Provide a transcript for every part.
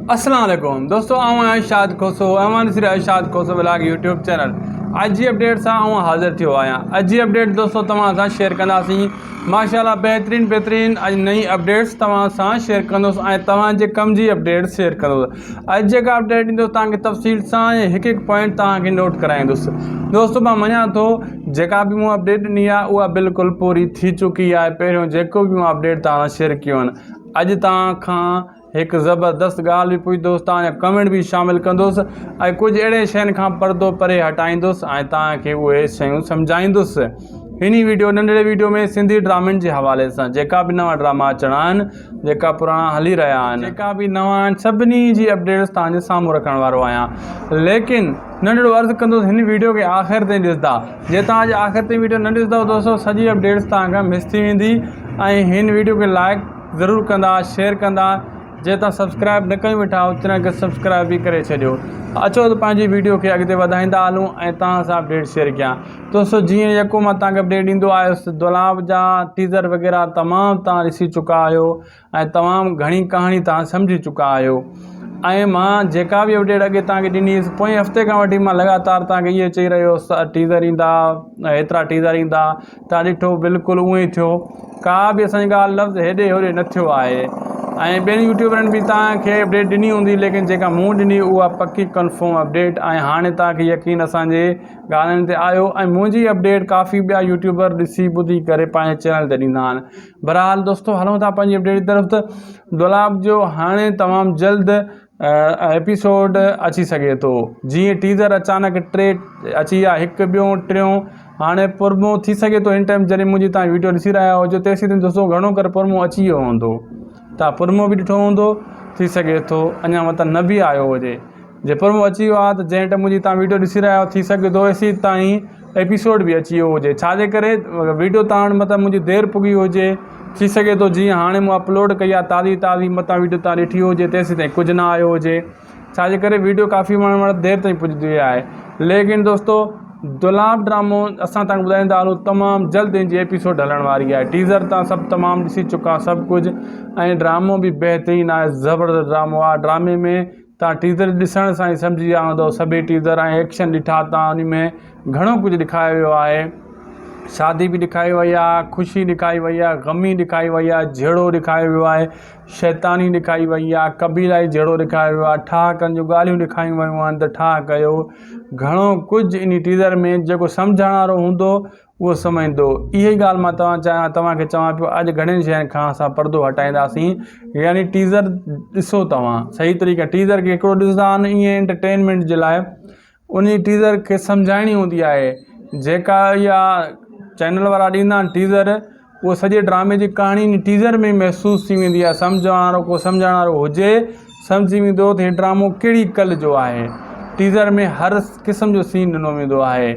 अस्सलाम वालेकुम दोस्तों, आऊं शाद खोसो अमान सिर शाद खोसो ब्लॉग यूट्यूब चैनल अज जी अपडेट से हाज़िर थो आया। अज जी अपडेट दोस्तों तमाम शेयर कंदासीं माशाल्लाह बेहतरीन अज नई अपडेट्स तमाम शेयर कंदुसि ऐं तव्हांजे कम जी अपडेट शेयर कंदुसि। अज जेका अपडेट ईंदो तव्हांखे तफ़सील सां हिकु पॉइंट तव्हांखे नोट कराईंदुसि। दोस्तों मां मञा थो जेका बि मूं अपडेट ॾिनी आहे उहा बिल्कुलु पूरी थी चुकी आहे। पहिरियों जेको बि मूं अपडेट तव्हां शेयर कयूं आहिनि अॼु तव्हां खां एक ज़बरदस्त गाल भी पुछंदुसि, तव्हांजा कमेंट भी शामिल कंदुसि ऐं कुछ अहिड़े शयुनि खां पर्दो परे हटाईंदुसि ऐं तव्हांखे उहे शयूं सम्झाईंदुसि। हिन वीडियो नंढड़े वीडियो में सिंधी ड्रामनि जे हवाले सां जेका भी नवां ड्रामा अचणा आहिनि, जेका पुराणा हली रहिया आहिनि, जेका भी नवां आहिनि, सभिनी जी अपडेट्स तव्हांजे साम्हूं रखण वारो आहियां। लेकिन नंढड़ो अर्ज़ु कंदुसि हिन वीडियो खे आख़िर ताईं ॾिसंदा। जे तव्हां अॼु आख़िर ताईं वीडियो न ॾिसंदव दोस्तों सॼी अपडेट्स तव्हांखां मिस थी वेंदी। ऐं हिन वीडियो खे लाइक ज़रूरु कंदा, शेयर कंदा। जे तव्हां सब्सक्राइब न कयो वेठा चैनल खे सब्सक्राइब भी करे छॾियो। अचो त पंहिंजी वीडियो खे अॻिते वधाईंदा हलूं ऐं तव्हां सां अपडेट शेयर कयां। दोस्तों जीअं जेको मां तव्हांखे अपडेट ॾींदो आयुसि, दुलाब जा टीज़र वग़ैरह तमामु तव्हां ॾिसी चुका आहियो ऐं तमामु घणी कहाणी तव्हां सम्झी चुका आहियो। ऐं मां जेका भी अपडेट अॻे तव्हांखे ॾिनी हुअसि, पोएं हफ़्ते खां वठी मां लगातार तव्हांखे इहे चई रहियो हुअसि टीज़र ईंदा, एतिरा टीज़र ईंदा। तव्हां ॾिठो बिल्कुलु उअं ई थियो, का बि असांजी ॻाल्हि लफ़्ज़ हेॾे होॾे न थियो आहे। ऐं ॿियनि यूट्यूबरनि बि तव्हांखे अपडेट ॾिनी हूंदी, लेकिन जेका मूं ॾिनी उहा पकी कंफर्म अपडेट। ऐं हाणे तव्हांखे यकीन असांजे ॻाल्हियुनि ते आयो ऐं मुंहिंजी अपडेट काफ़ी ॿिया यूट्यूबर ॾिसी ॿुधी करे पंहिंजे चैनल ते ॾींदा आहिनि। बहरहाल दोस्तों हलूं था पंहिंजी अपडेट जी तरफ़। त दुलाब जो हाणे तमामु जल्द एपिसोड अची सघे थो। जीअं टीज़र अचानक 3 अची विया, हिकु ॿियों टियों हाणे पुरमो थी सघे थो। हिन टाइम जॾहिं मुंहिंजी तव्हां वीडियो ॾिसी रहिया हुजो तेसीं ताईं दोस्तों घणो करे पुरमो अची वियो हूंदो। तव्हां पुरमो बि ॾिठो हूंदो, थी सघे थो अञा मतिलबु न बि आयो हुजे। जे पुरमो अची वियो आहे त जंहिं टाइम मुंहिंजी तव्हां वीडियो ॾिसी रहिया हो थी सघे थो एसी ताईं एपिसोड बि अची वियो हुजे। छाजे करे वीडियो तव्हां वटि मतिलबु मुंहिंजी देरि पुगी हुजे। थी सघे थो जीअं हाणे मूं अपलोड कई आहे ताज़ी मतां वीडियो तव्हां ॾिठी हुजे तेसीं ताईं कुझु न आयो हुजे। छाजे करे वीडियो काफ़ी माण्हू वटि देरि ताईं पुॼंदी आहे। लेकिन दोस्तों दुलाब ड्रामो असां तव्हांखे ॿुधाईंदा हलूं तमामु जल्द इन जी एपिसोड हलण वारी आहे। टीज़र तव्हां सभु तमामु ॾिसी चुका सभु कुझु, ऐं ड्रामो बि बहितरीनु आहे, ज़बरदस्त ड्रामो आहे। ड्रामे में तव्हां टीज़र ॾिसण सां ई सम्झी विया हूंदव सभई टीज़र ऐं एक्शन ॾिठा तव्हां, उन में घणो कुझु ॾेखारियो वियो आहे। शादी भी दिखाई वही आहे, खुशी दिखाई वही आहे, गमी दिखाई वही आहे, जहिड़ो ॾेखारियो वियो आहे, शैतानी दिखाई वही आहे, कबीलाई जहिड़ो ॾेखारियो वियो आहे, ठाह करण जूं ॻाल्हियूं ॾेखारियूं वियूं आहिनि त ठाह कयो। घणो कुझु इन टीज़र में जेको सम्झण वारो हूंदो उहो सम्झंदो। इहा ई ॻाल्हि मां तव्हांखे चवां पियो, अॼु घणनि शयुनि खां असां पर्दो हटाईंदासीं। यानी टीज़र ॾिसो तव्हां सही तरीक़े टीज़र खे हिकिड़ो ॾिसंदा आहिनि ईअं एंटरटेनमेंट जे लाइ, उन टीज़र खे सम्झाइणी हूंदी आहे। जेका इहा चैनल वारा ॾींदा आहिनि टीज़र, उहो सॼे ड्रामे जी कहाणी टीज़र में महसूसु थी वेंदी आहे। सम्झण वारो को सम्झण वारो हुजे सम्झी वेंदो त हीउ ड्रामो कहिड़ी कल जो आहे। टीज़र में हर क़िस्म जो सीन ॾिनो वेंदो आहे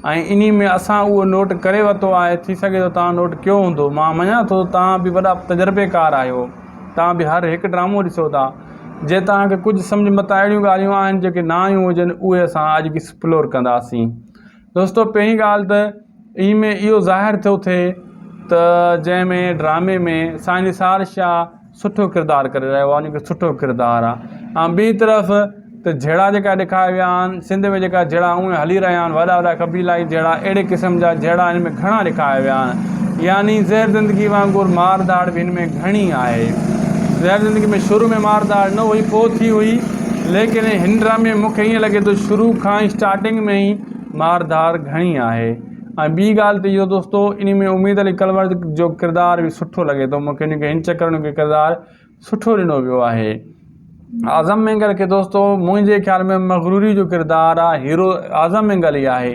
ऐं इन में असां उहो नोट करे वरितो आहे। थी सघे थो तव्हां नोट कयो हूंदो, मां मञा थो तव्हां बि वॾा तजुर्बेकार आहियो, तव्हां बि हर हिकु ड्रामो ॾिसो था। जे तव्हांखे कुझु सम्झ मतां अहिड़ियूं ॻाल्हियूं आहिनि जेके न आयूं हुजनि उहे असां अॼु एक्सप्लोर कंदासीं। दोस्तों पहिरीं ॻाल्हि त इन में इहो ज़ाहिर थो थिए त जंहिंमें ड्रामे में साइनिसार शाह सुठो किरदारु करे रहियो आहे, उनखे सुठो किरदारु आहे। ऐं ॿी तरफ़ त जहिड़ा जेका ॾेखारिया विया आहिनि सिंध में, जेका जहिड़ा उहे हली रहिया आहिनि वॾा वॾा कबीलाई जहिड़ा अहिड़े क़िस्म जा जहिड़ा हिन में घणा ॾेखारिया विया आहिनि। यानी ज़हर ज़िंदगी वांगुरु मार धाड़ बि हिन में घणी आहे। ज़हर ज़िंदगी में शुरू में मार धाड़ न हुई, पोइ थी हुई, लेकिन हिन ड्रामे में मूंखे ईअं लॻे थो शुरू खां ई स्टार्टिंग में ई मार धाड़ घणी आहे। ऐं ॿी ॻाल्हि त इहो दोस्तों इन में उम्मीद अली कलवर जो किरदारु बि सुठो लॻे थो मूंखे। इनखे हिन चकर उनखे किरदारु सुठो ॾिनो वियो आहे। आज़म मेंगल खे दोस्तों मुंहिंजे ख़्याल में मग़रूरी जो किरदारु आहे। हीरो आज़म मेंगल ई आहे,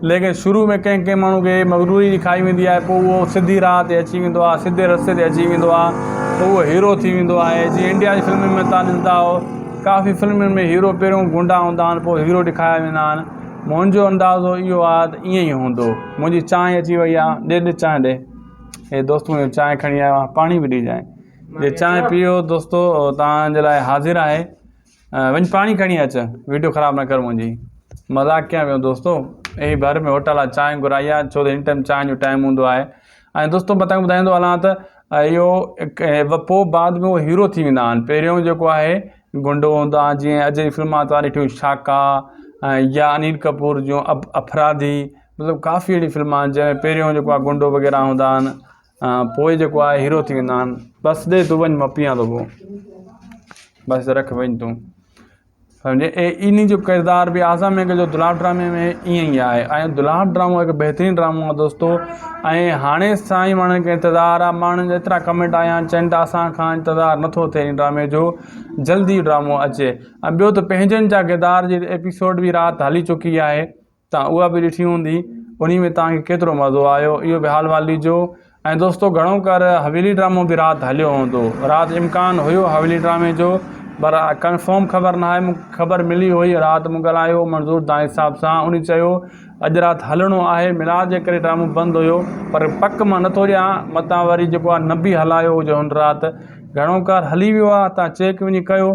लेकिन शुरू में कंहिं माण्हू खे मग़रूरी ॾेखारी वेंदी आहे, पोइ उहो सिधी राह ते अची वेंदो आहे, सिधे रस्ते ते अची वेंदो आहे, पोइ उहो हीरो थी वेंदो आहे। जीअं इंडिया जी फिल्मुनि में तव्हां ॾिसंदा हो, काफ़ी फिल्मुनि में हीरो पहिरियों गुंडा हूंदा आहिनि, पोइ हीरो ॾेखारिया वेंदा आहिनि। मुंहिंजो अंदाज़ो इहो आहे त ईअं ई हूंदो। मुंहिंजी चांहि अची वई आहे, ॾे चांहि ॾे। हे दोस्त मुंहिंजो चांहि खणी आयो आहे, पाणी बि ॾिजांइ। जे चांहि पीओ दोस्तों तव्हांजे लाइ हाज़िर आहे। वञी पाणी खणी अच, वीडियो ख़राबु न कर मुंहिंजी। मज़ाक कयां पियो दोस्तों, यही भर में होटल आहे, चांहि घुराई आहे छो त हिन टाइम चांहि जो टाइम हूंदो आहे। ऐं दोस्तों मां तव्हांखे ॿुधाईंदो हलां त इहो पोइ बाद में उहो हीरो थी वेंदा आहिनि। पहिरियों जेको आहे गुंडो हूंदा, जीअं अजय फिल्मां तव्हां ॾिठियूं शाका या अनिल कपूर जूं अपराधी, मतिलबु काफ़ी अहिड़ी फिल्मां आहिनि जंहिंमें पहिरियों जेको आहे गुंडो वग़ैरह हूंदा आहिनि, पोइ जेको आहे हीरो थी वेंदा आहिनि। बसि ॾे तूं वञु मां पीआं थो पोइ, बसि रख वञु तूं, सम्झे। इन जो किरदारु बि आज़म मेघल जो दुलार ड्रामे में ईअं ई आहे। ऐं दुलार ड्रामो हिकु बहितरीनु ड्रामो आहे दोस्तो। ऐं हाणे साईं माण्हुनि खे इंतज़ारु आहे, माण्हुनि जा एतिरा कमेंट आया आहिनि, चवनि था असांखां इंतज़ारु नथो थिए इन ड्रामे जो, जल्दी ड्रामो अचे। ऐं ॿियो त पंहिंजनि जा किरदार जी एपिसोड बि राति हली चुकी आहे, तव्हां उहा बि ॾिठी हूंदी, उन में तव्हांखे केतिरो मज़ो आयो इहो बि हाल वाल ॾिजो। ऐं दोस्तो घणो कर हवेली ड्रामो बि राति हलियो हूंदो, राति इम्कान हुयो हवेली ड्रामे जो, पर कंफर्म ख़बर न आहे, मूंखे ख़बर मिली हुई, राति मूं ॻाल्हायो मंज़ूर तव्हां हिसाब सां, उन चयो अॼु राति हलणो आहे, मिलाद जे करे ड्रामो बंदि हुयो, पर पक मां नथो ॾियां, मतां वरी जेको आहे न बि हलायो हुजे हुन राति, घणो कर हली वियो आहे, तव्हां चेक वञी कयो,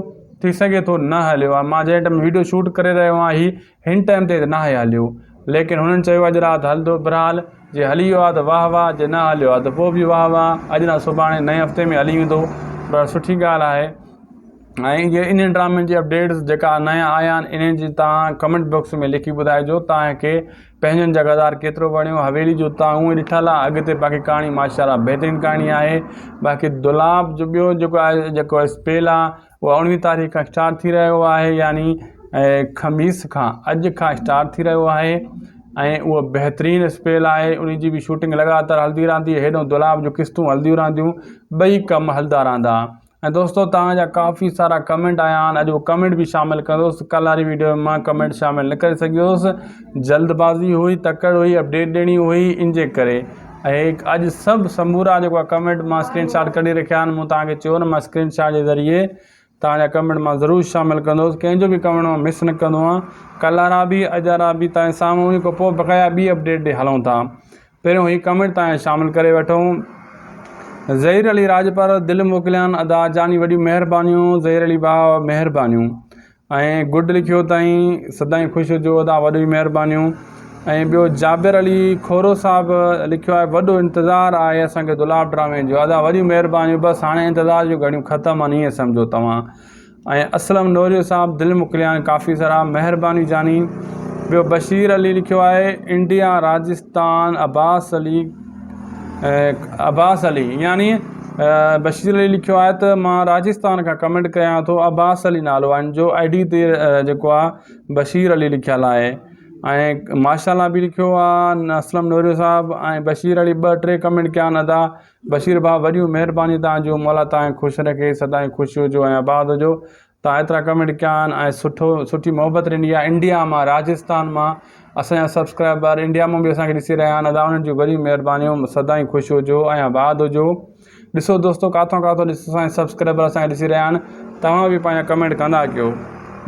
थी सघे थो न हलियो आहे। मां जंहिं टाइम वीडियो शूट करे रहियो आहियां हिन टाइम ते न आहे हलियो, लेकिन हुननि चयो अॼु राति हलंदो, बहरहाल जे हली वियो आहे त वाह वाह, जे न हलियो आहे त पोइ बि वाह वाह, अॼु न सुभाणे नए हफ़्ते में हली वेंदो, पर सुठी ॻाल्हि आहे। ऐं इहे इन ड्रामनि जी अपडेट्स जेका नया आया आहिनि इन्हनि जी तव्हां कमेंट बॉक्स में लिखी ॿुधाइजो तव्हांखे पंहिंजनि जा किरदार केतिरो वणियो। हवेली जो तव्हां उहो ई ॾिठल आहे, अॻिते बाक़ी कहाणी माशाल्लाह बहितरीनु कहाणी आहे। बाक़ी दुलाब जो ॿियो जेको स्पेल आहे उहा 19 तारीख़ खां स्टार्ट थी रहियो आहे, यानी ख़मीस खां अॼु खां स्टार्ट थी रहियो आहे। ऐं उहो बहितरीनु स्पेल आहे, उन जी बि शूटिंग लगातार हलंदी रहंदी, हेॾो दुलाब जो क़िस्तूं हलंदियूं रहंदियूं, ॿई कम हलंदा रहंदा। ऐं दोस्तो तव्हांजा काफ़ी सारा कमेंट आया आहिनि, अॼु उहो कमेंट बि शामिलु कंदुसि, कल्ह वारी वीडियो में मां कमेंट शामिलु न करे सघियुसि, जल्दबाज़ी हुई, तकड़ हुई, अपडेट ॾियणी हुई, इन जे करे। ऐं अॼु सभु समूरा जेको आहे कमेंट मां स्क्रीनशॉट कढी रखिया आहिनि, मूं तव्हांखे चयो न मां स्क्रीनशॉट जे ज़रिए तव्हांजा कमेंट मां ज़रूरु शामिलु कंदुसि, कंहिंजो बि कमेंट मां मिस न कंदो आहियां, कल्ह वारा बि अॼु वारा बि तव्हांजे साम्हूं, उन खां पोइ बक़ाया ॿी अपडेट ॾे हलूं था। पहिरियों हीउ कमेंट तव्हांखे शामिलु करे वठूं। ज़हीर अली राजपर दिलि मोकिलियानि, अदा जानी वॾियूं महिरबानियूं, ज़हीर अली भाउ महिरबानियूं। ऐं गुड लिखियो अथई, सदाईं ख़ुशि हुजो अदा, वॾियूं महिरबानियूं। ऐं ॿियो जाबिर अली खोरो साहिबु लिखियो आहे, वॾो इंतज़ारु आहे असांखे दुलाब ड्रामे जो, अदा वॾियूं महिरबानियूं, बसि हाणे इंतज़ार जो घड़ियूं ख़तमु आहिनि ईअं सम्झो तव्हां। ऐं असलम नोरियो साहिबु दिलि मोकिलियानि, काफ़ी सारा महिरबानी जानी। ॿियो बशीर अली लिखियो आहे, इंडिया राजस्थान अब्बास अली यानी बशीर अली लिखियो आहे त मां राजस्थान खां कमेंट कयां थो, अब्बास अली नालो आहे जो ID ते जेको आहे बशीर अली लिखियलु आहे। ऐं माशाल्लाह बि लिखियो आहे असलम नूरियो साहिबु, ऐं बशीर अली 2-3 कमेंट कया आहिनि अदा, बशीर भाउ वॾियूं महिरबानी तव्हांजो, मौला तव्हांखे ख़ुशि रखे, सदाईं ख़ुशि हुजो ऐं आबाद हुजो। तव्हां एतिरा कमेंट कया आहिनि ऐं सुठी मोहबत ॾिनी आहे, इंडिया मां राजस्थान मां असांजा सब्सक्राइबर इंडिया मां बि असांखे ॾिसी रहिया आहिनि, अदा उन्हनि जूं वॾियूं महिरबानियूं, सदाईं ख़ुशि हुजो ऐं आबाद हुजो। ॾिसो दोस्तो काथों असांजे सब्सक्राइबर असांखे ॾिसी रहिया आहिनि, तव्हां बि पंहिंजा कमेंट कंदा कयो।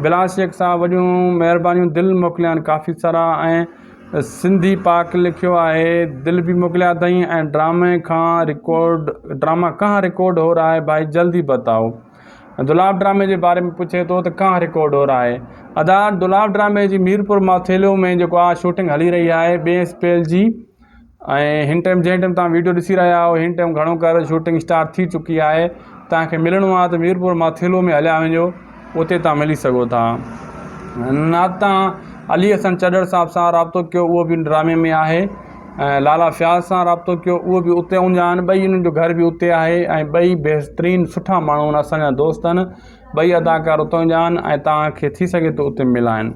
बिलाल शेख साहब वॾियूं महिरबानियूं, दिलि मोकिलिया आहिनि काफ़ी सारा। ऐं सिंधी पाक लिखियो आहे, दिलि बि मोकिलिया अथई। ऐं ड्रामा कहाँ रिकॉर्ड हो रहा है भाई, जल्दी बताओ। दुलाब ड्रामे जे बारे में पुछे थो त कहाँ रिकॉर्ड हो रहा है। अदा दुलाब ड्रामे जी मीरपुर माथेलो में जेको आहे शूटिंग हली रही आहे ॿिए स्पेल जी। ऐं हिन टाइम जंहिं टाइम तव्हां वीडियो ॾिसी रहिया आहियो हिन टाइम घणो कर शूटिंग स्टार्ट थी चुकी आहे। तव्हांखे मिलणो आहे त मीरपुर माथेलो में हलिया वञो, उते तव्हां मिली सघो था। न तव्हां अली हसन चॾर साहिब सां राब्तो कयो, उहो बि ड्रामे में आहे। ऐं लाला फयाज़ सां राब्तो कयो, उहो बि उते हूंदा आहिनि, ॿई उन्हनि जो घर बि उते आहे ऐं ॿई बहितरीनु सुठा माण्हू आहिनि, असांजा दोस्त आहिनि, ॿई अदाकार उते हूंदा आहिनि ऐं तव्हांखे थी सघे थो उते मिलाइनि।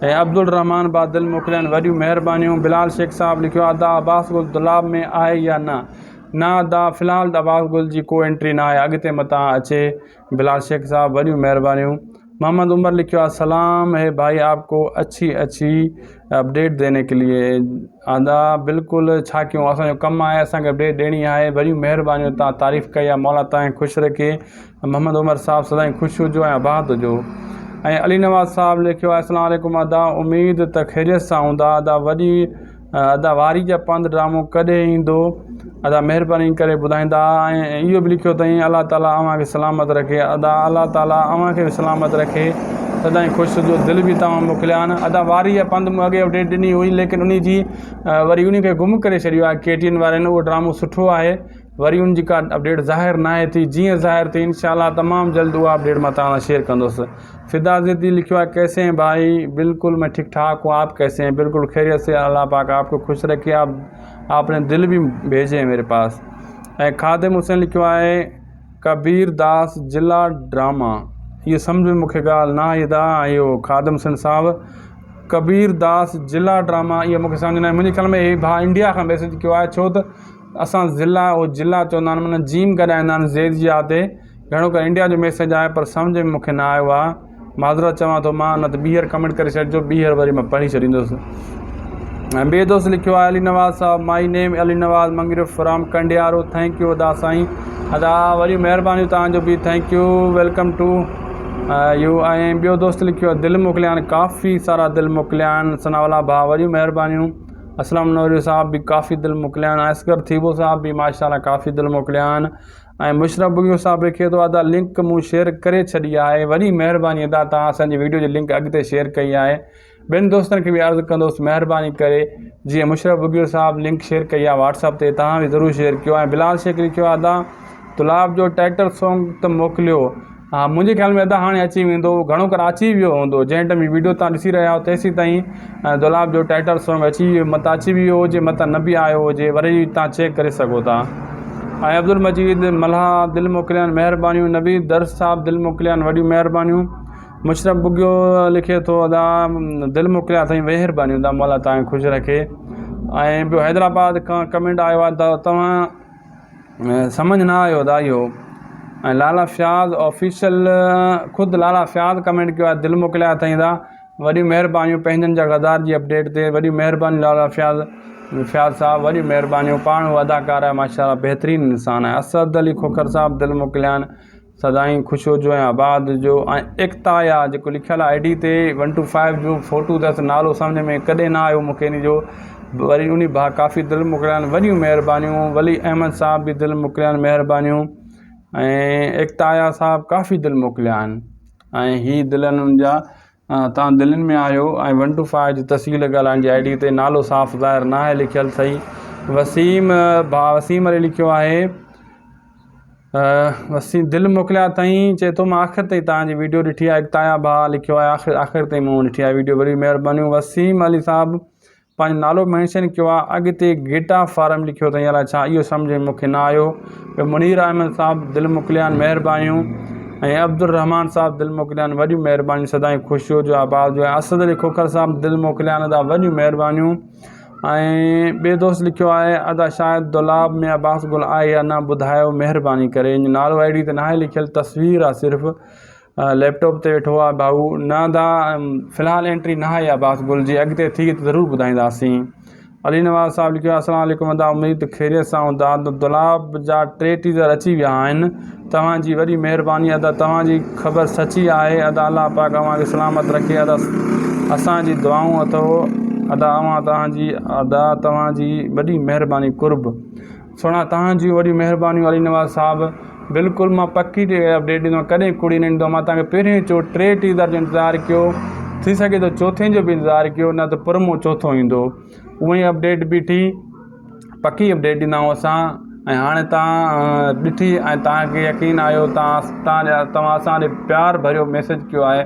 ऐं अब्दुल रहमान बादल मोकिलियनि, वॾियूं महिरबानियूं। बिलाल शेख साहब लिखियो, अदा अब्बास गुल दुलाब में आहे या न अदा फ़िलहाल अब्बास गुल जी को एंट्री न आहे, अॻिते मथां अचे। बिलाल शेख साहब वॾियूं महिरबानियूं। मोहम्मद उमर लिखियो आहे, सलाम है भाई, आपको अच्छी अपडेट देने के लिए। अदा बिल्कुलु, छा कयूं, असांजो कमु आहे, असांखे अपडेट ॾियणी आहे। वॾियूं महिरबानियूं, तव्हां तारीफ़ कई आहे, मौला तव्हांखे ख़ुशि रखे। मोहम्मद उमर साहिबु सदाईं ख़ुशि हुजो ऐं आबाद हुजो। ऐं अली नवाज़ साहिबु लिखियो आहे, अस्सलाम वालेकुम अदा, उमेद त ख़ैरियत सां हूंदा। अदा वारी जा पंध ड्रामो कॾहिं ईंदो, अदा महिरबानी करे ॿुधाईंदा। ऐं इहो बि लिखियो अथई, अलाह ताला अव्हांखे सलामत रखे। अदा अलाह ताला अव्हांखे बि सलामत रखे, सदाईं ख़ुशि हुजो। दिलि बि तव्हां मोकिलिया आहिनि। अदा वारी जा पंध मूं अॻे अपडेट ॾिनी हुई, लेकिन उन जी वरी उन खे गुम करे छॾियो आहे KTN वारनि। उहो ड्रामो सुठो आहे, वरी उनजी का अपडेट ज़ाहिर न आहे थी। जीअं ज़ाहिर थी इंशाअल्लाह तमामु जल्द उहा अपडेट मैं तव्हां सां शेयर कंदुसि। फिदा ज़िद्दी लिखियो आहे, कैसे हैं भाई? बिल्कुल मैं ठीक ठाक हूँ, आप कैसे हैं? बिल्कुल खैरियत से, अल्लाह पाक आपको खुश रखे, आपने दिल भी भेजे हैं मेरे पास। खादिम हुसैन लिखियो आहे, कबीर दास जिला ड्रामा, ये समझ में मूंखे ॻाल्हि न आई था। इहो खादिम हुसैन साहब कबीर दास जिला ड्रामा, इहो मूंखे सम्झ न आहे। मुंहिंजे ख़्याल में इहे भाउ इंडिया खां मैसेज कयो आहे, छो त असां ज़िला उहो जिला चवंदा आहिनि, माना जीम ॻाल्हाईंदा आहिनि ज़ेड जी आ ते, घणो करे इंडिया जो मैसेज आहे पर सम्झ में मूंखे न आयो आहे। माज़रत चवां थो मां, न त ॿीहर कमेंट करे छॾिजो, ॿीहर वरी मां पढ़ी छॾींदुसि। ऐं ॿिए दोस्त लिखियो आहे, अली नवाज़ साहब, my name Ali Nawaz Mangrio from Kandiaro, thank you अदा साईं, अदा वरी महिरबानी तव्हांजो बि, thank you, welcome to you. ऐं ॿियो दोस्त लिखियो आहे, दिलि मोकिलिया आहिनि, काफ़ी सारा दिलि मोकिलिया आहिनि, सनावाला भाउ वरी महिरबानियूं। असलम नूरी साहब भी काफ़ी दिलि मोकिलिया आहिनि, असगर थीबो साहब भी माशाल्लाह काफ़ी दिलि मोकिलिया आहिनि। ऐं मुशरफ बुगियो साहब लिखे थो, अदा लिंक मूं शेयर करे छॾी आहे, वरी महिरबानी अदा तव्हां असांजी वीडियो जी लिंक अॻिते शेयर कई आहे। ॿियनि दोस्तनि खे बि अर्ज़ु कंदुसि महिरबानी करे, जीअं मुशरफ बुगियो साहब लिंक शेयर कई आहे व्हाट्सअप ते, तव्हां बि ज़रूरु शेयर कयो। ऐं बिलाल शेख लिखियो आहे, अदा तुलाब जो टाइटल सॉन्ग त मोकिलियो। हाँ, मुंहिंजे ख्याल में अदा हाणे अची वेंदो, घणो करे अची वियो हूंदो, जंहिं टाइम वीडियो तव्हां ॾिसी रहिया आहियो तेसीं ताईं दुलाब जो टाइटल सॉन्ग अची वियो, मत अची वियो हुजे, मत न बि आयो हुजे, वरी तव्हां चेक करे सघो था। ऐं अब्दुल मजीद मल्हा दिलि मोकिलिया आहिनि, महिरबानियूं। नवीद दर्श साहब दिलि मोकिलिया आहिनि, वॾियूं महिरबानियूं। मुशरफ बुगियो लिखे थो, अदा दिलि मोकिलिया अथई, महिरबानियूं, अदा मौला तव्हांखे ख़ुशि रखे। ऐं ॿियो हैदराबाद खां कमेंट आयो आहे, त तव्हां सम्झ न आयो अदा इहो। ऐं लाला फ़याज़ ऑफिशियल, ख़ुदि लाला फ़याज़ कमेंट कयो आहे, दिलि मोकिलिया अथई था, वॾियूं महिरबानियूं पंहिंजनि जा गदार जी अपडेट ते, वॾी महिरबानी लाला फ़याज़ साहब, वॾी महिरबानियूं। पाण उहो अदाकार आहे माशाल्लाह, बहितरीनु इंसानु आहे। असद अली खोखर साहब दिलि मोकिलिया आहिनि, सदाईं ख़ुशि हुजो ऐं आबाद जो। ऐं इक़्ताया जेको लिखियलु आहे आई डी ते 125 जो फ़ोटो अथसि, नालो सम्झ में कॾहिं न आयो मूंखे इन जो, वरी उन भाउ काफ़ी दिलि मोकिलिया आहिनि, वॾियूं महिरबानियूं। वली अहमद साहब बि दिलि मोकिलिया आहिनि, महिरबानियूं। ऐं इक़्ताया साहब काफ़ी दिलि मोकिलिया आहिनि। ऐं हीअ दिलनि जा तव्हां दिलनि में आहियो। ऐं 125 जी तस्वीर ॻाल्हाइण जी आई डी ते नालो साफ़ ज़ाहिर न आहे लिखियलु सही। वसीम भाउ वसीम अली लिखियो आहे, वसीम दिलि मोकिलिया अथई, चए थो मां आख़िर ताईं तव्हांजी वीडियो ॾिठी आहे। इक़्ताया भाउ लिखियो आहे, आख़िर ताईं मूं ॾिठी आहे वीडियो, वरी महिरबानियूं। वसीम अली साहब पंहिंजो नालो मैंशन कयो आहे, अॻिते गेटा फार्म लिखियो अथई, अलाए छा इहो सम्झ में मूंखे न आयो। मुनीर अहमद साहब दिलि मोकिलिया आहिनि, महिरबानियूं। ऐं अब्दुल रहमान साहब दिलि मोकिलिया आहिनि, वॾियूं महिरबानियूं, सदाईं ख़ुशि हुजो आबाद जो। ऐं असद अली खोखर साहब दिलि मोकिलिया आहिनि, अदा वॾियूं महिरबानियूं। ऐं ॿिए दोस्त लिखियो आहे, अदा शायदि दुलाब में अब्बास गुल आहे या न, ॿुधायो महिरबानी करे। इन नालो आई डी ते न आहे लिखियलु, तस्वीर आहे सिर्फ़ु, लैपटॉप ते वेठो आहे भाऊ, न दा फ़िलहालु एंट्री न आहे अब्बास गुल जी, अॻिते थी त ज़रूरु ॿुधाईंदासीं। अली नवाज़ साहब लिखियो आहे, अस्सलाम वालेकुम अदा, उमेद ख़ैरियत सां हूंदा। दुलाब जा 3 टीज़र अची विया आहिनि, तव्हांजी वॾी महिरबानी अदा, तव्हांजी ख़बर सची आहे अदा, अल्लाह पाक तव्हांखे सलामत रखे अदा, असांजी दुआऊं अथव अदा, तव्हांजी वॾी महिरबानी कुर्ब सुणा, तव्हांजी वॾी महिरबानियूं अली नवाज़ साहब। बिल्कुलु मां पकी अपडेट ॾींदो, कॾहिं कुड़ी न ॾींदो। मां तव्हांखे पहिरियों चयो 3 टीज़र जो इंतज़ारु कयो, थी सघे थो चौथे जो बि इंतज़ारु कयो, न त पुरमो चौथों ईंदो। उहा ई अपडेट बीठी, पकी अपडेट ॾींदाऊं असां। ऐं हाणे तव्हां ॾिठी ऐं तव्हांखे यकीन आयो, तव्हां असांजे प्यार भरियो मैसेज कयो आहे,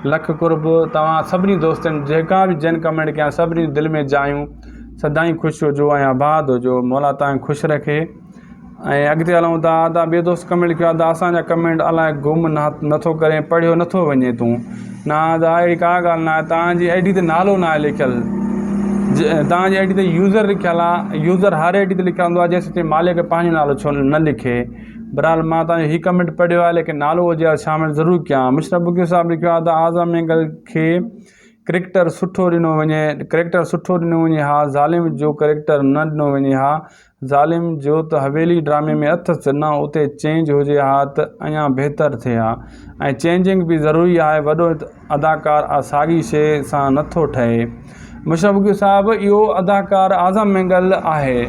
लख कुर्ब। तव्हां सभिनी दोस्तनि जेका बि जिन कमेंट कया, सभिनी दिलि में जायूं, सदाईं ख़ुशि हुजो ऐं आबाद हुजो, मौला तव्हांखे ख़ुशि रखे। ऐं अॻिते हलूं था, अदा ॿियो दोस्त कमेंट कयो, अदा असांजा कमेंट अलाए गुम नथो करे, पढ़ियो नथो वञे तूं, न अदा अहिड़ी का ॻाल्हि न आहे, तव्हांजी आई डी ते नालो न आहे लिखियलु, तव्हांजी आई डी ते यूज़र लिखियलु आहे। यूज़र हर आई डी ते लिखियलु हूंदो आहे, जेसि ताईं मालिक पंहिंजो नालो छो न लिखे। बहरहाल मां तव्हांजो हीउ कमेंट पढ़ियो आहे, लेकिन नालो हुजे शामिल ज़रूरु कयां। मुशरफ बुगियो साहब लिखियो आहे, अदा आज़म मेंगल खे करेक्टर सुठो ॾिनो वञे, हा ज़ालिम जो करेक्टर न ॾिनो वञे, हा ज़ालिम जो त हवेली ड्रामे में अथसि, न उते चेंज हुजे हा त अञा बहितर थिए हा। ऐं चेंजिंग बि ज़रूरी आहे, वॾो अदाकार साॻी शइ सां नथो ठहे। मुशरफ बुगियो साहब इहो अदाकार आज़म मेंगल आहे,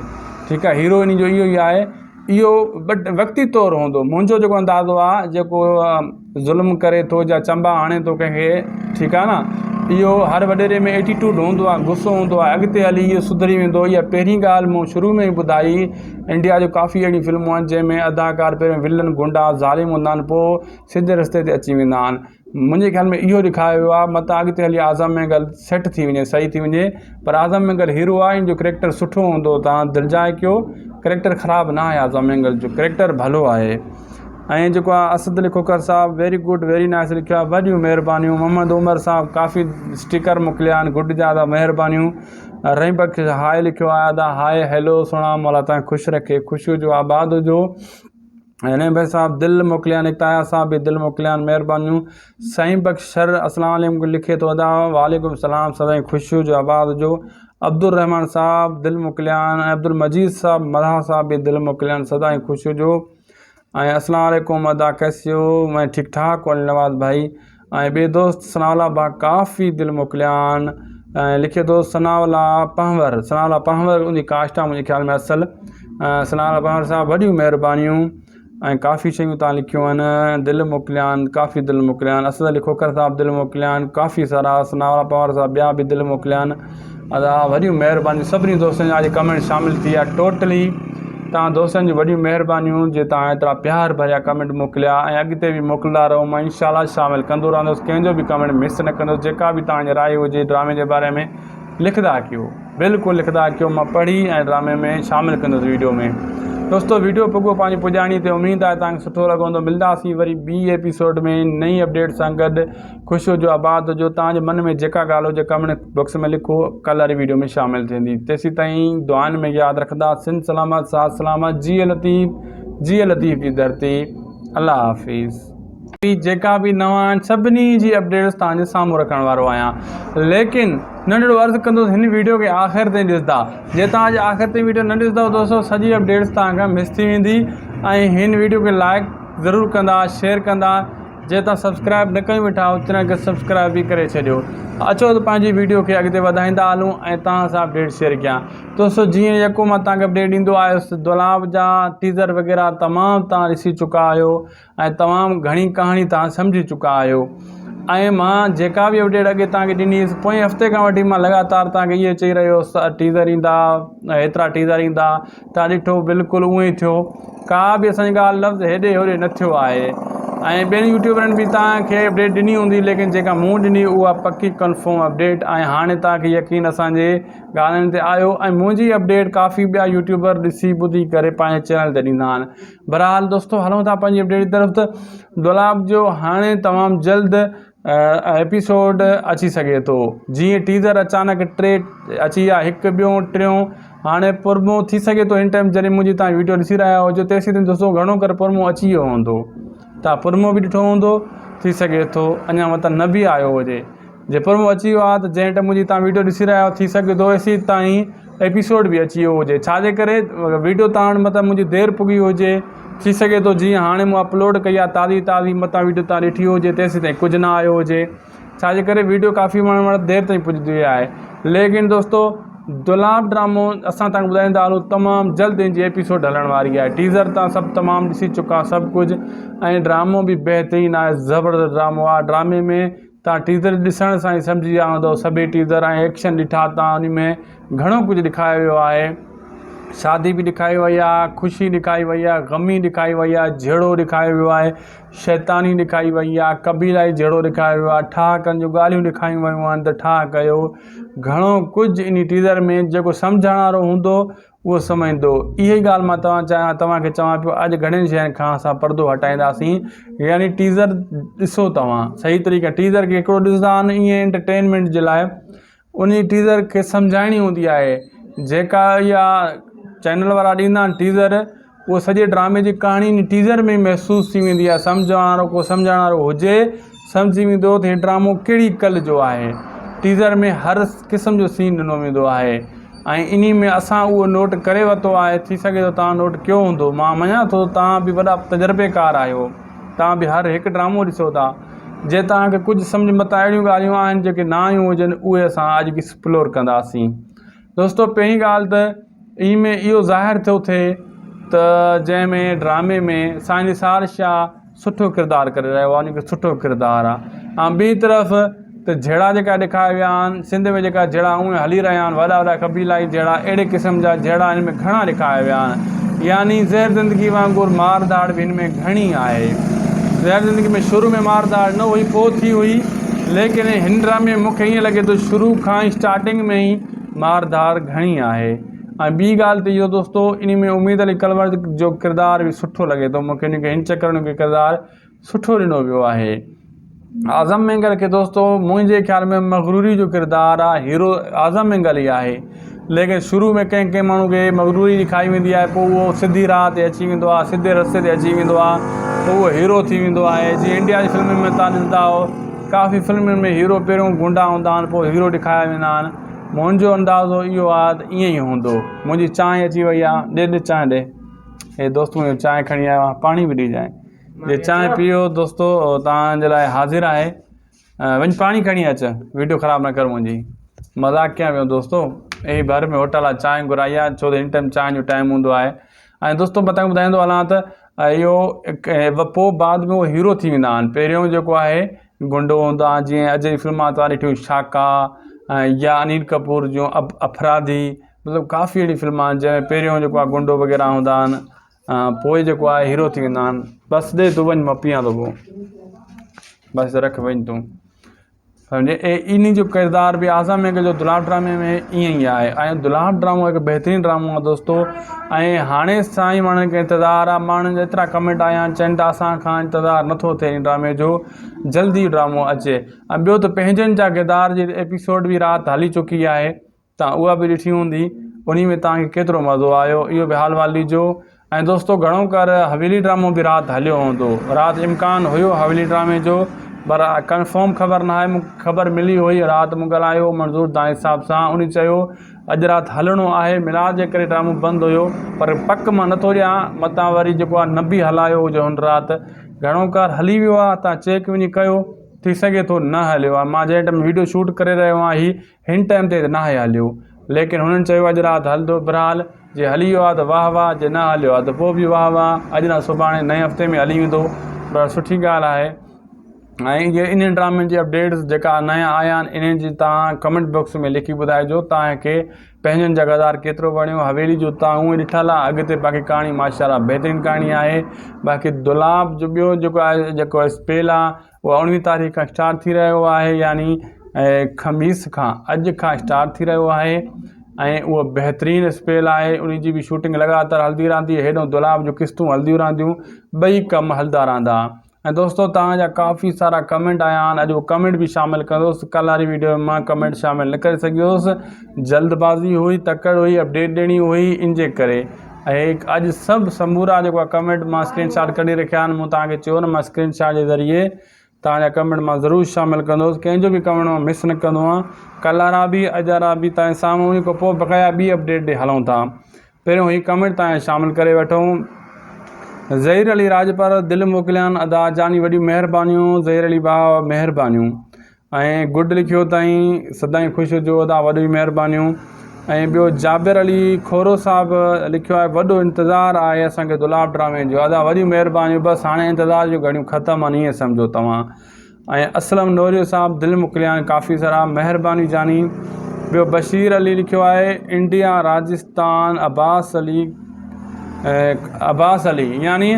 ठीकु आहे, हीरोइन जो इहो ई आहे, इहो बट वक़्ती तौरु हूंदो। मुंहिंजो जेको अंदाज़ो आहे, जेको ज़ुल्म करे थो या चंबा हणे थो कंहिंखे, ठीकु आहे न, इहो हर वॾेरे में एटीट्यूड हूंदो आहे, गुस्सो हूंदो आहे, अॻिते हली इहो सुधरी वेंदो। इहा पहिरीं ॻाल्हि मूं शुरू में ई ॿुधाई। इंडिया जो काफ़ी अहिड़ियूं फिल्मूं आहिनि जंहिंमें अदाकार पहिरियों विलन गुंडा ज़ालिम हूंदा आहिनि, पोइ सिधे रस्ते ते अची वेंदा आहिनि। मुंहिंजे ख़्याल में इहो ॾेखारियो आहे, मतां अॻिते हली आज़म महंगल सेट थी वञे, सही थी वञे, पर आज़म महंगल हीरो आहे, इन जो करेक्टर सुठो हूंदो, तव्हां दिलजाए कयो, करेक्टर ख़राबु न आहे, आज़म महंगल जो करेक्टर भलो आहे। ऐं जेको आहे असद अली खोखर साहब, वेरी गुड, वेरी नाइस लिखियो आहे, वॾियूं महिरबानियूं। मोहम्मद उमर साहब काफ़ी स्टिकर मोकिलिया आहिनि, गुड जा अदा महिरबानियूं। रही बख़्श हाय लिखियो आहे, अदा हाय हैलो सुणा, मौला तव्हां ख़ुशि रखे, ख़ुशियूं जो आबाद हुजो। रही भाई साहब दिलि मोकिलिया आहिनि, इकताया साहब बि दिलि मोकिलिया आहिनि, महिरबानियूं। साईं बख़्शर अस्सलाम वालेकुम लिखे थो, अदा वालेकुम सलाम, सदाईं ख़ुशियूं जो आबाद हुजो। अब्दुल रहमान साहब दिलि मोकिलिया आहिनि, अब्दुल मजीद साहब मल्हा साहब बि दिलि मोकिलिया आहिनि, सदाईं ख़ुशियूं जो। ऐं अस्सलाम वालेकुम, अदा कैसे हो, मैं ठीक ठाक वाली नवाज़ भाई। ऐं ॿिए दोस्त सनावला बा काफ़ी दिलि मोकिलिया आहिनि, ऐं लिखे थो सनावला पहवर, सनावला पहवर उनजी कास्ट आहे मुंहिंजे ख़्याल में असल। सनावला पहवर साहब वॾियूं महिरबानियूं, ऐं काफ़ी शयूं तव्हां लिखियूं आहिनि, दिलि मोकिलिया आहिनि, काफ़ी दिलि मोकिलिया आहिनि। असद अली खोखर साहब दिलि मोकिलिया आहिनि, काफ़ी सारा। सनावला पहवर साहब ॿिया बि दिलि मोकिलिया आहिनि, अदा वॾियूं महिरबानियूं। सभिनी दोस्तनि जा अॼु कमेंट शामिलु थी विया टोटली, तव्हां दोस्तनि जी वॾियूं महिरबानियूं जे तव्हां एतिरा प्यार भरिया कमेंट मोकिलिया, ऐं अॻिते बि मोकिलींदा रहो। मां इंशाल्लाह शामिलु कंदो रहंदुसि, कंहिंजो बि कमेंट मिस न कंदुसि। जेका बि तव्हांजी राय हुजे ड्रामे जे बारे में लिखंदा कयो, बिल्कुलु लिखंदा कयो, मां पढ़ी ऐं ड्रामे में शामिलु कंदुसि वीडियो में। दोस्तो वीडियो पुॻो पंहिंजी पुॼाणी ते, उमेदु आहे तव्हांखे सुठो लॻंदो। मिलंदासीं वरी ॿी एपिसोड में नई अपडेट सां गॾु। ख़ुशियो जो आबाद हुजो। तव्हांजे मन में जेका ॻाल्हि हुजे कमेंट बॉक्स में लिखो, कल्ह वारी वीडियो में शामिलु थींदी। तेसीं ताईं दुआनि में यादि रखंदा, सिंध सलामत, साथ सलामत, जी लतीफ़ जी धरती। अल्लाह हाफ़िज़। जेका बि नवां आहिनि सभिनी जी अपडेट्स तव्हांजे साम्हूं रखण वारो आहियां, लेकिन नंढिड़ो अर्ज़ु कंदुसि हिन वीडियो खे आख़िर ताईं ॾिसंदा। जे तव्हां आख़िर ताईं वीडियो न ॾिसंदव दोस्तो, सॼी अपडेट्स तव्हांखां मिस थी वेंदी। ऐं हिन वीडियो खे लाइक ज़रूरु कंदा, शेयर कंदा। जे तव्हां सब्सक्राइब न कयूं वेठा चैनल खे सब्सक्राइब बि करे छॾियो। अचो त पंहिंजी वीडियो खे अॻिते वधाईंदा हलूं ऐं तव्हां सां अपडेट शेयर कयां। दोस्तो जीअं यको मां तव्हांखे अपडेट ॾींदो आयुसि, दुलाब जा टीज़र वग़ैरह तमामु तव्हां ॾिसी चुका आहियो, ऐं तमामु घणी कहाणी तव्हां सम्झी चुका आहियो। ऐं मां जेका बि अपडेट अॻे तव्हांखे ॾिनी हुअसि, पोएं हफ़्ते खां वठी मां लगातार तव्हांखे इहे चई रहियो हुअसि टीज़र ईंदा, हेतिरा टीज़र ईंदा। तव्हां ॾिठो बिल्कुलु उअं ई थियो, का बि असांजी ॻाल्हि लफ़्ज़ हेॾे होॾे न थियो आहे। ऐं ॿियनि यूट्यूबरनि बि तव्हांखे अपडेट ॾिनी हूंदी, लेकिन जेका मूं ॾिनी उहा पकी कंफर्म अपडेट। ऐं हाणे तव्हांखे यकीन असांजे ॻाल्हियुनि ते आयो, ऐं मुंहिंजी अपडेट काफ़ी ॿिया यूट्यूबर ॾिसी ॿुधी करे पंहिंजे चैनल ते ॾींदा आहिनि। बहरहाल दोस्तो हलूं था पंहिंजी अपडेट जी तरफ़। त दुलाब जो हाणे तमामु जल्द एपिसोड अची सघे थो। जीअं टीज़र अचानक 3 अची विया, 1 ॿियों 3 हाणे पुरमो थी सघे थो। हिन टाइम जॾहिं मुंहिंजी तव्हां वीडियो ॾिसी रहिया हुजो तेसीं ताईं दोस्तो घणो करे पुरमो अची वियो हूंदो, तव्हां पुरमो बि ॾिठो हूंदो, थी सघे थो अञा मतिलबु न बि आयो हुजे। जे पुरमो अची वियो आहे त जंहिं टाइम मुंहिंजी तव्हां वीडियो ॾिसी रहिया हो, थी सघे थो एसी ताईं एपिसोड बि अची वियो हुजे। छाजे करे वीडियो तव्हां वटि मतिलबु मुंहिंजी देरि पुॻी हुजे, थी सघे थो जीअं हाणे मूं अपलोड कई आहे ताज़ी मतां वीडियो तव्हां ॾिठी हुजे, तेसीं ताईं कुझु न आयो हुजे। छाजे करे वीडियो काफ़ी माण्हू देरि ताईं पुॼंदी आहे। लेकिन दोस्तो दुलाब ड्रामो असां तव्हांखे ॿुधाईंदा हलूं, तमामु जल्द इन जी एपिसोड हलण वारी आहे। टीज़र तव्हां सभु तमामु ॾिसी चुका सभु कुझु, ऐं ड्रामो बि बहितरीनु आहे, ज़बरदस्त ड्रामो आहे। ड्रामे में तव्हां टीज़र ॾिसण सां ई सम्झी विया हूंदव सभई टीज़र, ऐं एक्शन ॾिठा तव्हां, उन में घणो कुझु ॾेखारियो वियो आहे। शादी बि ॾेखारी वई आहे, ख़ुशी ॾेखारी वई आहे, ग़मी ॾेखारी वई आहे, जहिड़ो ॾेखारियो वियो आहे, शैतानी ॾेखारी वई आहे, कबीलाई जहिड़ो ॾेखारियो वियो आहे, ठाह करण जूं ॻाल्हियूं ॾेखारियूं वियूं आहिनि त ठाह कयो। घणो कुझु इन टीज़र में जेको सम्झण वारो हूंदो उहो सम्झंदो। इहा ई ॻाल्हि मां तव्हांखे चवां पियो, अॼु घणनि शयुनि खां असां पर्दो हटाईंदासीं। यानी टीज़र ॾिसो, तव्हां सही तरीक़े टीज़र खे हिकिड़ो ॾिसंदा आहिनि ईअं एंटरटेनमेंट जे लाइ, उन टीज़र खे सम्झाइणी हूंदी आहे। जेका इहा चैनल वारा ॾींदा आहिनि टीज़र, उहो सॼे ड्रामे जी कहाणी टीज़र में महसूसु थी वेंदी आहे। सम्झण वारो को सम्झण वारो हुजे, सम्झी वेंदो त हीउ ड्रामो कहिड़ी कल जो आहे। टीज़र में हर क़िस्म जो सीन ॾिनो वेंदो आहे, ऐं इन में असां उहो नोट करे वरितो आहे। थी सघे थो तव्हां नोट कयो हूंदो, मां मञा थो तव्हां बि वॾा तजुर्बेकार आहियो, तव्हां बि हर हिकु ड्रामो ॾिसो था। जे तव्हांखे कुझु सम्झ मथां अहिड़ियूं ॻाल्हियूं आहिनि जेके न आयूं हुजनि, उहे असां अॼु एक्सप्लोर कंदासीं। दोस्तो पहिरीं ॻाल्हि त इन में इहो ज़ाहिर थियो थिए त जंहिंमें ड्रामे में साईं निसार शाह सुठो किरदारु करे रहियो आहे, उनखे सुठो किरदारु आहे। ऐं ॿी तरफ़ त जहिड़ा जेका ॾेखारिया विया आहिनि सिंध में जेका जहिड़ा उहे हली रहिया आहिनि वॾा वॾा क़बीलाई जहिड़ा अहिड़े क़िस्म जा जहिड़ा हिन में घणा ॾेखारिया विया आहिनि। यानी ज़हर ज़िंदगी वांगुरु मार धाड़ बि हिन में घणी आहे। ज़हर ज़िंदगी में शुरू में मार धाड़ न हुई, पोइ थी हुई, लेकिन हिन ड्रामे में मूंखे ईअं लॻे थो शुरू खां ई स्टार्टिंग में ई मार धाड़ घणी आहे। ऐं ॿी ॻाल्हि त इहो दोस्तो, इन में उमेद अली कंवर जो किरदारु बि सुठो लॻे थो मूंखे। हिन खे हिन चकर में किरदारु सुठो ॾिनो वियो आहे। आज़म मेंगल खे दोस्तो मुंहिंजे ख़्याल में मग़रूरी जो किरदारु आहे, हीरो आज़म मेंगल ई आहे। लेकिन शुरू में कंहिं कंहिं माण्हू खे मग़रूरी ॾेखारी वेंदी आहे, पोइ उहो सिधी राह ते अची वेंदो आहे, सिधे रस्ते ते अची वेंदो आहे, पोइ उहो हीरो थी वेंदो आहे। जीअं इंडिया जी फिल्मुनि में तव्हां ॾिसंदा हो, काफ़ी फिल्मुनि में हीरो पहिरियों गुंडा हूंदा आहिनि, पोइ हीरो ॾेखारिया वेंदा आहिनि। मुंहिंजो अंदाज़ो इहो आहे त ईअं ई हूंदो। मुंहिंजी चांहि अची वई आहे, ॾे चांहि ॾे। हे दोस्त मुंहिंजो चांहि खणी आयो आहे, पाणी बि ॾिजांइ। जे चांहि पीओ दोस्तो तव्हांजे लाइ हाज़िर आहे। वञी पाणी खणी अच, वीडियो ख़राबु न कर मुंहिंजी। मज़ाक कयां पियो दोस्तो, यही भर में होटल आहे, चांहि घुराई आहे, छो त हिन टाइम चांहि जो टाइम हूंदो आहे। ऐं दोस्तो मां तव्हांखे ॿुधाईंदो हलां त इहो पोइ बाद में उहो हीरो थी वेंदा आहिनि। पहिरियों जेको आहे गुंडो हूंदो आहे, जीअं अजय फिल्मा तव्हां ॾिठियूं शाका या अनिल कपूर जूं अपराधी, मतिलबु काफ़ी अहिड़ी फिल्मा आहिनि जंहिंमें पहिरियों जेको आहे गुंडो वग़ैरह हूंदा आहिनि, पोइ जेको आहे हीरो थी वेंदा आहिनि। बसि ॾे तूं वञु, मां पीआं थो पोइ, बसि रख वञु तूं, सम्झे। इन जो किरदारु बि आज़म मेंगल जो दुलार ड्रामे में ईअं ई आहे। ऐं दुलार ड्रामो हिकु बहितरीनु ड्रामो आहे दोस्तो। ऐं हाणे साईं माण्हुनि खे इंतज़ारु आहे, माण्हुनि जा एतिरा कमेंट आया आहिनि, चवनि था असां खां इंतज़ारु नथो थिए इन ड्रामे जो, जल्दी ड्रामो अचे। ऐं ॿियो त पंहिंजनि जा किरदार जी एपिसोड बि राति हली चुकी आहे, तव्हां उहा बि ॾिठी हूंदी, उन में तव्हांखे केतिरो मज़ो आयो इहो बि हाल वाल ॾिजो। ऐं दोस्तो घणो कर हवेली ड्रामो बि राति हलियो हूंदो, राति इम्कान हुयो हवेली ड्रामे जो, पर कंफर्म ख़बर न आहे। मूंखे ख़बर मिली हुई, राति मूं ॻाल्हायो मंज़ूर तव्हां हिसाब सां, उन चयो अॼु राति हलणो आहे, मिलाद जे करे ड्रामो बंदि हुयो, पर पक मां नथो ॾियां, मतां वरी जेको आहे न बि हलायो हुजे हुन राति। घणो कर हली वियो आहे, तव्हां चेक वञी कयो, थी सघे थो न हलियो आहे। मां जंहिं टाइम वीडियो शूट करे रहियो आहियां हिन टाइम ते न आहे हलियो, लेकिन हुननि चयो अॼु राति हलंदो। बहरहाल जे हली वियो आहे त वाह वाह, जे न हलियो आहे त पोइ बि वाह वाह, अॼु न सुभाणे नए हफ़्ते में हली वेंदो, पर सुठी ॻाल्हि आहे। ऐं इहे इन ड्रामनि जी अपडेट्स जेका नया आया आहिनि, इन्हनि जी तव्हां कमेंट बॉक्स में लिखी ॿुधाइजो तव्हांखे पंहिंजनि जा किरदार केतिरो वणियो। हवेली जो तव्हां उहे ॾिठल आहे, अॻिते बाक़ी कहाणी माशाल्लाह बहितरीनु कहाणी आहे। बाक़ी दुलाब जो ॿियो जेको आहे, जेको स्पेल आहे, उहा 19 तारीख़ खां स्टार्ट थी रहियो आहे, यानी ख़मीस खां, अॼु खां स्टार्ट थी रहियो आहे। ऐं उहो बहितरीनु स्पेल आहे, उन जी बि शूटिंग लगातार हलंदी रहंदी, हेॾो दुलाब जो क़िस्तूं हलंदियूं रहंदियूं, ॿई कम हलंदा रहंदा। ऐं दोस्तो तव्हांजा काफ़ी सारा कमेंट आया आहिनि, अॼु उहो कमेंट बि शामिलु कंदुसि। कल्ह वारी वीडियो में मां कमेंट शामिलु न करे सघियुसि, जल्दबाज़ी हुई, तकड़ हुई, अपडेट ॾियणी हुई, इन जे करे। ऐं अॼु सभु समूरा जेको आहे कमेंट मां स्क्रीनशॉट कढी रखिया आहिनि। मूं तव्हांखे चयो न, मां स्क्रीनशॉट जे ज़रिए तव्हांजा कमेंट मां ज़रूरु शामिलु कंदुसि, कंहिंजो बि कमेंट मां मिस न कंदो आहियां। कल्ह वारा बि अॼु वारा बि तव्हांजे साम्हूं, उन खां पोइ बक़ाया ॿी अपडेट ॾे हलूं था। पहिरियों हीउ कमेंट तव्हांखे शामिलु करे वठूं। ज़हीर अली राजपर दिलि मोकिलियानि, अदा जानी वॾियूं महिरबानियूं, ज़हीर अली भाउ महिरबानियूं। ऐं गुड लिखियो अथई, सदाईं ख़ुशि हुजो अदा, वॾियूं महिरबानियूं। ऐं ॿियो जाबिर अली खोरो साहिबु लिखियो आहे, वॾो इंतज़ारु आहे असांखे दुलाब ड्रामे जो, अदा वॾियूं महिरबानियूं, बसि हाणे इंतज़ार जो घड़ियूं ख़तमु आहिनि, ईअं सम्झो तव्हां। ऐं असलम नोरियो साहिबु दिलि मोकिलियानि, काफ़ी सारा महिरबानी जानी। ॿियो बशीर अली लिखियो आहे, इंडिया राजस्थान अब्बास अली, यानी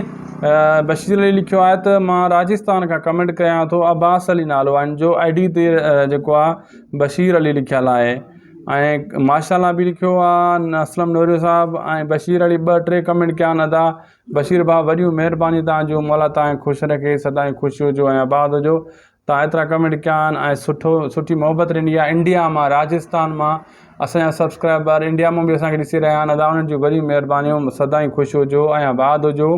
बशीर अली लिखियो आहे त मां राजस्थान खां कमेंट कयां थो, अब्बास अली नालो आहे जो ID ते जेको आहे बशीर अली लिखियलु आहे। ऐं माशाल्लाह बि लिखियो आहे असलम नूरियो साहिबु, ऐं बशीर अली 2-3 कमेंट कया आहिनि अदा। बशीर भाउ वॾियूं महिरबानी तव्हांजो, मौला तव्हांखे ख़ुशि रखे, सदाईं ख़ुशि हुजो ऐं आबाद हुजो। तव्हां एतिरा कमेंट कया आहिनि ऐं सुठी मोहबत ॾिनी आहे। इंडिया मां, राजस्थान मां असांजा सब्सक्राइबर इंडिया मां बि असांखे ॾिसी रहिया आहिनि, अदा उन्हनि जूं वॾियूं महिरबानियूं, सदाईं ख़ुशि हुजो ऐं आबाद हुजो।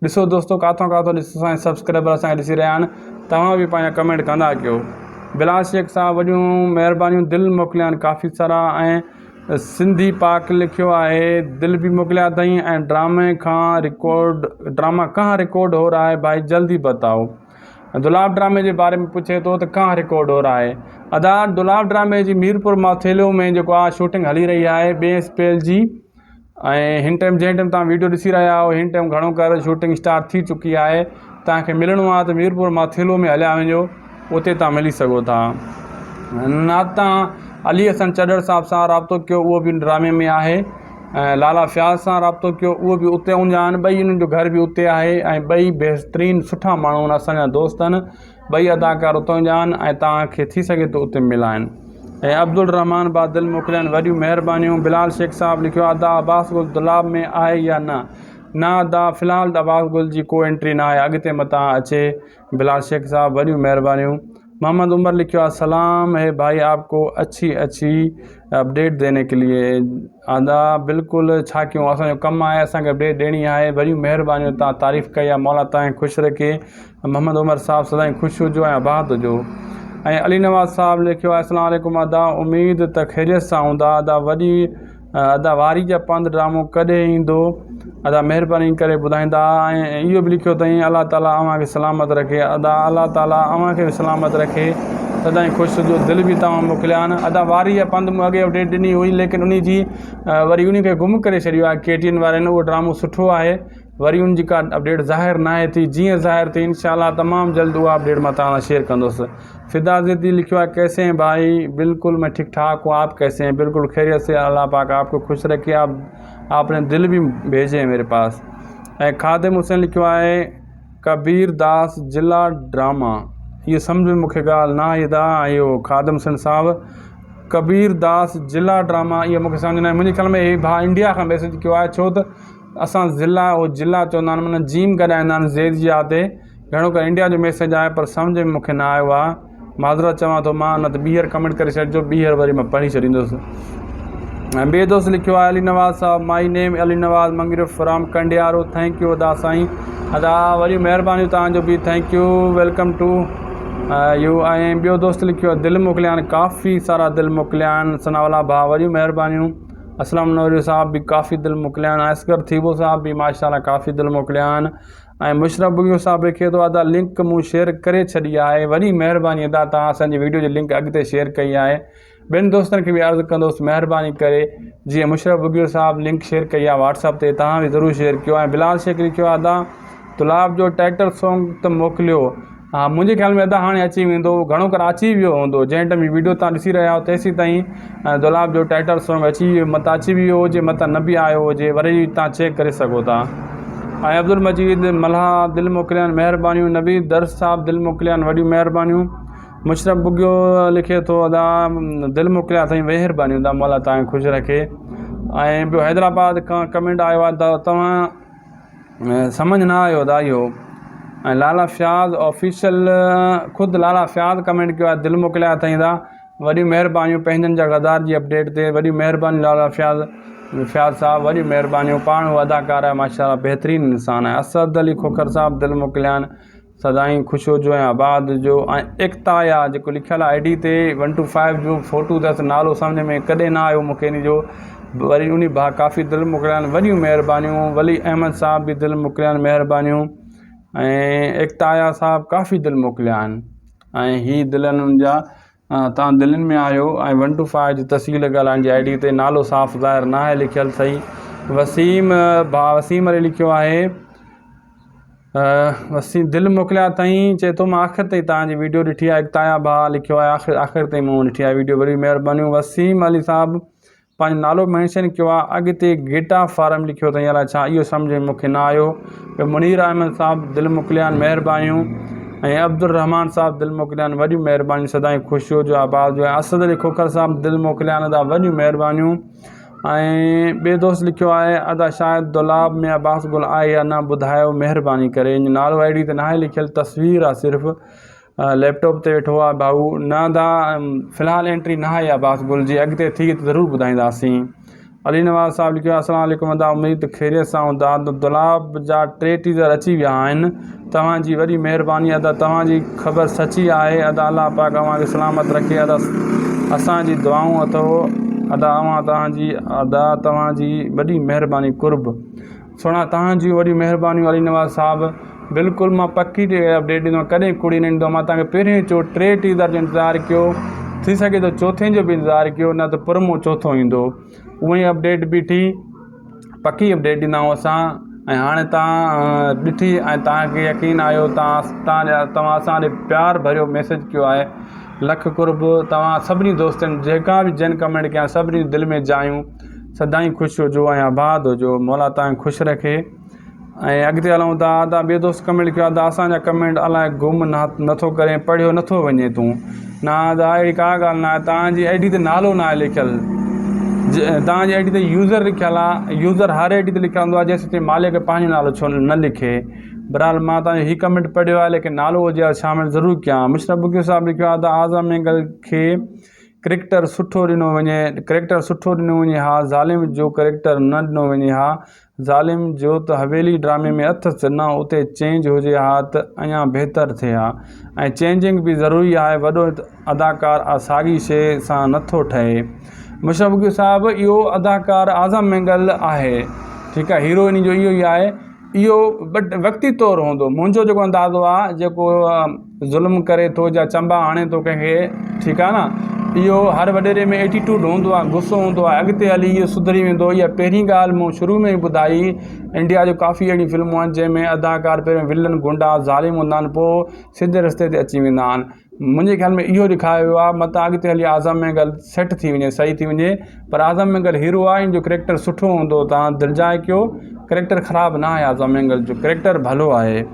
ॾिसो दोस्तो, काथों काथों असांजे सब्सक्राइबर असांखे ॾिसी रहिया आहिनि, तव्हां बि पंहिंजा कमेंट कंदा कयो। बिलाल शेख साहब वॾियूं महिरबानियूं, दिलि मोकिलिया आहिनि काफ़ी सारा। ऐं सिंधी पाक लिखियो आहे, दिलि बि मोकिलिया अथई। ऐं ड्रामा कहाँ रिकॉर्ड हो रहा है भाई, जल्दी बताओ। दुलाब ड्रामे जे बारे में पुछे थो त कहाँ रिकॉर्ड हो रहा है। अदा दुलाब ड्रामे जी मीरपुर माथेलो में जेको आहे शूटिंग हली रही आहे, 2 अप्रैल जी। ऐं हिन टाइम जंहिं टाइम तव्हां वीडियो ॾिसी रहिया आहियो, हिन टाइम घणो कर शूटिंग स्टार्ट थी चुकी आहे। तव्हांखे मिलणो आहे त मीरपुर माथेलो में हलिया वञो। उते तव्हां मिली सघो था। नाता अली हसन चॾड़ साहिब सां राब्तो कयो, उहो बि ड्रामे में आहे। ऐं लाला फयाज़ सां राब्तो कयो, उहो बि उते हूंदा आहिनि। ॿई उन्हनि जो घर बि उते आहे ऐं ॿई बहितरीनु सुठा माण्हू आहिनि, असांजा दोस्त आहिनि। ॿई अदाकार उते हूंदा आहिनि ऐं तव्हांखे थी सघे थो उते मिलाइनि। ऐं अब्दुल रहमान बा दिलि मोकिलियनि, वॾियूं महिरबानियूं। बिलाल शेख साहिबु लिखियो आहे, अदा अब्बास गुल दुलाब में आहे या न अदा फ़िलहालु अब्बास गुल जी को एंट्री न आहे, अॻिते मथां अचे। बिलाल शेख साहिबु वॾियूं महिरबानियूं। मोहम्मद उमर लिखियो आहे, सलाम है भाई, आपको अच्छी अपडेट देने के लिए। अदा बिल्कुलु, छा कयूं, असांजो कमु आहे, असांखे अपडेट ॾियणी आहे। वॾियूं महिरबानियूं, तव्हां तारीफ़ कई आहे, मौला तव्हांखे ख़ुशि रखे। मोहम्मद उमर साहिबु सदाईं ख़ुशि हुजो ऐं आबाद हुजो। ऐं अली नवाज़ साहिबु लिखियो आहे, अस्सलाम वालेकुम अदा, उमेद त ख़ैरियत सां हूंदा। अदा वारी जा पंध ड्रामो कॾहिं ईंदो? अदा महिरबानी करे ॿुधाईंदा। ऐं इहो बि लिखियो अथई, अलाह ताला अव्हांखे सलामत रखे। अदा अलाह ताला अव्हांखे बि सलामत रखे, सदाईं ख़ुशि हुजो। दिलि बि तव्हां मोकिलिया आहिनि। अदा वारी जा पंध मूं अॻे अपडेट ॾिनी हुई, लेकिन उन जी वरी उन खे गुम करे छॾियो आहे KTN वारनि। उहो ड्रामो सुठो आहे, वरी उन जी का अपडेट ज़ाहिर न आहे थी। जीअं ज़ाहिर थी इंशाअल्लाह तमामु जल्द उहा अपडेट मां तव्हां सां शेयर कंदुसि। फ़िदा ज़िद्दी लिखियो आहे, कैसे हैं भाई? बिल्कुल मैं ठीक ठाक हूँ, आप कैसे हैं? बिल्कुल खैरियत से, अल्लाह पाक आपको खुश रखे, आपने दिल भी भेजे हैं मेरे पास। ऐं खादिम हुसैन लिखियो आहे, कबीर दास जिला ड्रामा, इहो सम्झ में मूंखे ॻाल्हि न आई था। इहो खादिम हुसैन साहिबु कबीर दास जिला ड्रामा, इहो मूंखे सम्झ न आहे। मुंहिंजे ख़्याल में इहे भाउ इंडिया खां मैसेज कयो आहे, छो त असां ज़िला उहो जिला चवंदा आहिनि, माना जीम ॻाल्हाईंदा आहिनि ज़ेड जी आहे ते। घणो करे इंडिया जो मैसेज आहे, पर सम्झ में मूंखे न आयो आहे। माज़रत चवां थो मां, न त ॿीहर कमेंट करे छॾिजो, ॿीहर वरी मां पढ़ी छॾींदुसि। ऐं ॿिए दोस्त लिखियो आहे, अली नवाज़ साहिबु, my name Ali Nawaz Mangrio from Kandiaro, thank you अदा साईं। अदा वरी महिरबानी तव्हांजो बि, thank you, welcome to you. ऐं ॿियो दोस्त लिखियो आहे, दिलि मोकिलिया आहिनि, काफ़ी सारा दिलि मोकिलिया आहिनि। सनावाला भाउ वरी महिरबानियूं। असलम नूरी साहिबु बि काफ़ी दिलि मोकिलिया आहिनि। असगर थीबो साहिबु बि माशाअल्लाह काफ़ी दिलि मोकिलिया आहिनि। ऐं मुशरफ बुगियो साहिबु लिखे थो, अदा लिंक मूं शेयर करे छॾी आहे। वरी महिरबानी अदा, तव्हां असांजी वीडियो जी लिंक अॻिते शेयर कई आहे। ॿियनि दोस्तनि खे बि अर्ज़ु कंदुसि, महिरबानी करे जीअं मुशरफ बुगियो साहिबु लिंक शेयर कई आहे व्हाट्सअप ते, तव्हां बि ज़रूरु शेयर कयो। ऐं बिलाल शेख लिखियो आहे, अदा तुलाब जो टाइटल सॉन्ग त मोकिलियो। हा, मुंहिंजे ख़्याल में अदा हाणे अची वेंदो, घणो करे अची वियो हूंदो। जंहिं टाइम वीडियो तव्हां ॾिसी रहिया आहियो तेसीं ताईं दुलाब जो टाइटल सॉन्ग अची वियो, मथां अची वियो हुजे, मथां न बि आयो हुजे, वरी तव्हां चेक करे सघो था। ऐं अब्दुल मजीद मल्हा दिलि मोकिलिया आहिनि, महिरबानियूं। नवीद दर्श साहिबु दिलि मोकिलिया आहिनि, वॾियूं महिरबानियूं। मुशरफ बुगियो लिखे थो, अदा दिलि मोकिलिया अथई, महिरबानियूं, अदा मौला तव्हांखे ख़ुशि रखे। ऐं ॿियो हैदराबाद खां कमेंट आयो आहे, त तव्हां सम्झ न आयो अदा इहो। ऐं लाला फयाज़ ऑफिशियल, ख़ुदि लाला फयाज़ कमेंट कयो आहे, दिलि मोकिलिया अथई अदा, वॾियूं महिरबानियूं। पंहिंजनि जा गदार जी अपडेट ते वॾी महिरबानी लाला फयाज़ साहिबु, वॾियूं महिरबानियूं। पाण उहो अदाकार आहे, माशाअल्लाह बहितरीनु इंसानु आहे। असद अली खोखर साहिबु दिलि मोकिलिया आहिनि, सदाईं ख़ुशि हुजो ऐं आबाद हुजो। ऐं एकताया जेको लिखियलु आहे ID ते 125 जो फ़ोटो अथसि, नालो सम्झ में कॾहिं न आयो मूंखे इन जो, वरी उन भाउ काफ़ी दिलि मोकिलिया आहिनि, वॾियूं महिरबानियूं। वली अहमद साहिबु बि दिलि मोकिलिया आहिनि, महिरबानियूं। ऐं एकताया साहिबु काफ़ी दिलि मोकिलिया आहिनि। ऐं हीअ दिलनि जा तव्हां दिलनि में आहियो। ऐं 125 जी तस्वीर ॻाल्हाइण जी ID ते नालो साफ़ ज़ाहिर न आहे लिखियलु सही। वसीम भाउ वसीम वरी लिखियो आहे, वसीम दिलि मोकिलिया अथई, चए थो मां आख़िर ताईं तव्हांजी वीडियो ॾिठी आहे। एकताया भाउ लिखियो आहे, आख़िर ताईं मूं ॾिठी आहे वीडियो, वरी महिरबानियूं। वसीम अली साहिबु पंहिंजो नालो मैंशन कयो आहे, अॻिते गेटा फार्म लिखियो अथई, अलाए छा, इहो सम्झ में मूंखे न आयो। मुनीर अहमद साहिबु दिलि मोकिलिया आहिनि, महिरबानियूं। ऐं अब्दुल रहमान साहिबु दिलि मोकिलिया आहिनि, वॾियूं महिरबानियूं, सदाईं ख़ुशि हुजो, आबाद हुजो। ऐं असद अली खोखर साहिबु दिलि मोकिलिया आहिनि, अदा वॾियूं महिरबानियूं। ऐं ॿिए दोस्त लिखियो आहे, अदा शायदि दुलाब में अब्बास गुल आहे या न, ॿुधायो महिरबानी करे। इन नालो ID ते न आहे लिखियलु, तस्वीर आहे सिर्फ़ु, लैपटॉप ते वेठो आहे भाऊ, न अदा फ़िलहालु एंट्री न आहे अब्बास गुल जी, अॻिते थी त ज़रूरु ॿुधाईंदासीं। अली नवाज़ साहिबु लिखियो आहे, अस्सलाम वालेकुम अदा, उमेद ख़ैरियत सां हूंदा। दुलाब जा 3 टीज़र अची विया आहिनि, तव्हांजी वॾी महिरबानी। अदा तव्हांजी ख़बर सची आहे, अदा अलाह पाक अव्हांखे सलामत रखे। अदा असांजी दुआऊं अथव, अदा तव्हांजी वॾी महिरबानी। कुर्ब सुहिणा तव्हांजी वॾियूं महिरबानियूं अली नवाज़ साहिबु। बिल्कुलु मां पकी अपडेट ॾींदो, कॾहिं कुड़ी न ॾींदो। मां तव्हांखे पहिरियों चयो 3 टीज़र जो इंतज़ारु कयो, थी सघे थो चौथे जो बि इंतज़ारु कयो, न त चौथो ईंदो। उहा ई अपडेट बीठी, पकी अपडेट ॾींदा आहियूं असां। ऐं हाणे तव्हां ॾिठी ऐं तव्हांखे यकीन आयो तव्हां असांजे प्यार भरियो मैसेज कयो आहे। लख कुर्ब तव्हां सभिनी दोस्तनि जेका बि जिन कमेंट कया सभिनी दिलि में जायूं। सदाईं ख़ुशि हुजो ऐं आबाद हुजो। मौला तव्हांखे ख़ुशि रखे। ऐं अॻिते हलूं था। ॿियो दोस्त कमेंट कयो आहे असांजा कमेंट अलाए गुम नथो करे, पढ़ियो नथो वञे तूं। न अहिड़ी का ॻाल्हि न आहे। तव्हांजी आई डी ते नालो न आहे लिखियलु, तव्हांजी आई डी ते यूज़र लिखियलु आहे। यूज़र हर आई डी ते लिखियलु हूंदो आहे, जेसि ताईं मालिक पंहिंजो नालो छो न लिखे। बहरहाल मां तव्हांजो हीउ कमेंट पढ़ियो आहे, लेकिन नालो हुजे शामिलु ज़रूरु कयां। मुशरफ बुकियो साहिबु लिखियो आहे आज़म मेंगल खे करेक्टर सुठो ॾिनो वञे हा, ज़ालिम जो करेक्टर न ॾिनो वञे हा। ज़ालिम जो त हवेली ड्रामे में अथसि न, उते चेंज हुजे हा त अञा बहितर थिए हा। ऐं चेंजिंग बि ज़रूरी आहे, वॾो अदाकार साॻी शइ सां नथो ठहे। मुशरफ बुकियो साहिबु इहो अदाकार आज़म मेंगल आहे, ठीकु आहे, हीरोइन जो इहो ई आहे। इहो बट वक़्ती तौरु हूंदो। मुंहिंजो जेको अंदाज़ो आहे, जेको ज़ुल्म करे थो या चंबा हाणे थो कंहिंखे, ठीकु आहे न, इहो हर वॾेरे में एटीट्यूड हूंदो आहे, गुस्सो हूंदो आहे। अॻिते हली इहो सुधरी वेंदो। इहा पहिरीं ॻाल्हि मूं शुरू में ई ॿुधाई। इंडिया जो काफ़ी अहिड़ियूं फिल्मूं आहिनि जंहिंमें अदाकार पहिरियों विलन गुंडा ज़ालिम हूंदा आहिनि, पोइ सिधे रस्ते ते अची वेंदा आहिनि। मुंहिंजे ख़्याल में इहो ॾेखारियो आहे। मतां अॻिते हली आज़म मेंगल सेट थी वञे, सही थी वञे, पर आज़म मेंगल हीरो आहे। इन जो करेक्टर सुठो हूंदो, तव्हां दिलजाए कयो। करेक्टर ख़राबु न आहे, आज़म मेंगल जो करेक्टर भलो आहे।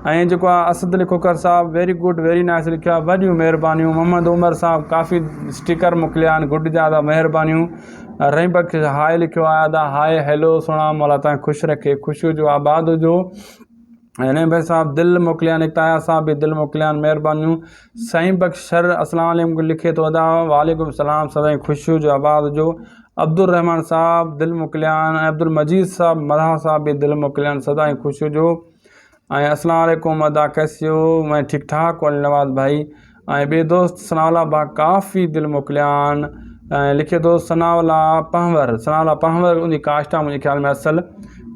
ऐं जेको आहे असद अली खोखर साहिबु वेरी गुड वेरी नाइस लिखियो आहे, वॾियूं महिरबानियूं। मोहम्मद उमर साहिबु काफ़ी स्टिकर मोकिलिया आहिनि, गुड जा अदा महिरबानियूं। रही बख़्श हाय लिखियो आहे, अदा हाय हैलो सुहिणा, मौला तव्हां ख़ुशि रखे, ख़ुशि हुजो, आबाद हुजो। ऐं रही भाई साहिबु दिलि मोकिलिया आहिनि, इकताया साहिबु बि दिलि मोकिलिया आहिनि, महिरबानियूं। साईं बख़्शर अस्सलाम वालेकुम लिखे थो, अदा वालेकुम सलाम, सदाईं ख़ुशि हुजो, आबाद हुजो। अब्दुल रहमान साहिबु दिलि मोकिलिया आहिनि, ऐं अब्दुल मजीद साहिबु मल्हा साहिबु बि दिलि मोकिलिया आहिनि, सदाईं ख़ुशि हुजो। ऐं अस्सलाम वालेकुम, अदा कैसे हो, मैं ठीक ठाक वाले नवाज़ भाई। ऐं ॿिए दोस्त सनावला बा काफ़ी दिलि मोकिलिया आहिनि। ऐं लिखे थो सनावला पहवर उनजी कास्ट आहे मुंहिंजे ख़्याल में असल।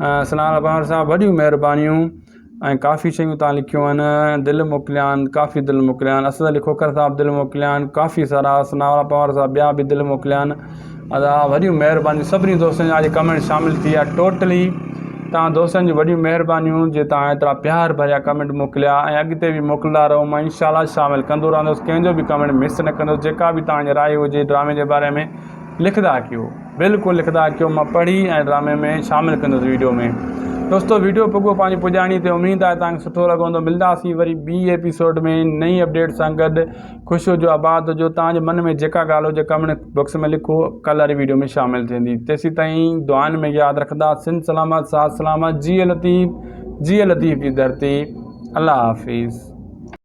सनावला पहवर साहिबु वॾियूं महिरबानियूं। ऐं काफ़ी शयूं तव्हां लिखियूं आहिनि, दिलि मोकिलिया आहिनि, काफ़ी दिलि मोकिलिया आहिनि। असद अली खोखर साहिबु दिलि मोकिलिया आहिनि, काफ़ी सारा। सनावला पहवर साहिबु ॿिया बि दिलि मोकिलिया आहिनि, अदा वॾियूं महिरबानियूं। सभिनी दोस्तनि जा अॼु कमेंट शामिलु थी विया टोटली। तव्हां दोस्तनि जी वॾियूं महिरबानियूं जे तव्हां एतिरा प्यार भरिया कमेंट मोकिलिया, ऐं अॻिते बि मोकिलींदा रहो। मां इंशाल्लाह शामिलु कंदो रहंदुसि, कंहिंजो बि कमेंट मिस न कंदुसि। जेका बि तव्हांजी राय हुजे ड्रामे जे बारे में लिखंदा कयो, बिल्कुलु लिखंदा कयो। मां पढ़ी ऐं ड्रामे में शामिलु कंदुसि वीडियो में। दोस्तो वीडियो पुॻो पंहिंजी पुॼाणी ते, उमेदु आहे तव्हांखे सुठो लॻंदो। मिलंदासीं वरी ॿी एपिसोड में नई अपडेट सां गॾु। ख़ुशि हुजो, आबाद हुजो। तव्हांजे मन में जेका ॻाल्हि हुजे कमेंट बॉक्स में लिखो, कल्ह वारी वीडियो में शामिलु थींदी। तेसीं ताईं दुआनि में यादि रखंदा, सिंध सलामत, साथ सलामत, जिए लतीफ़ जी धरती। अल्लाह हाफ़िज़।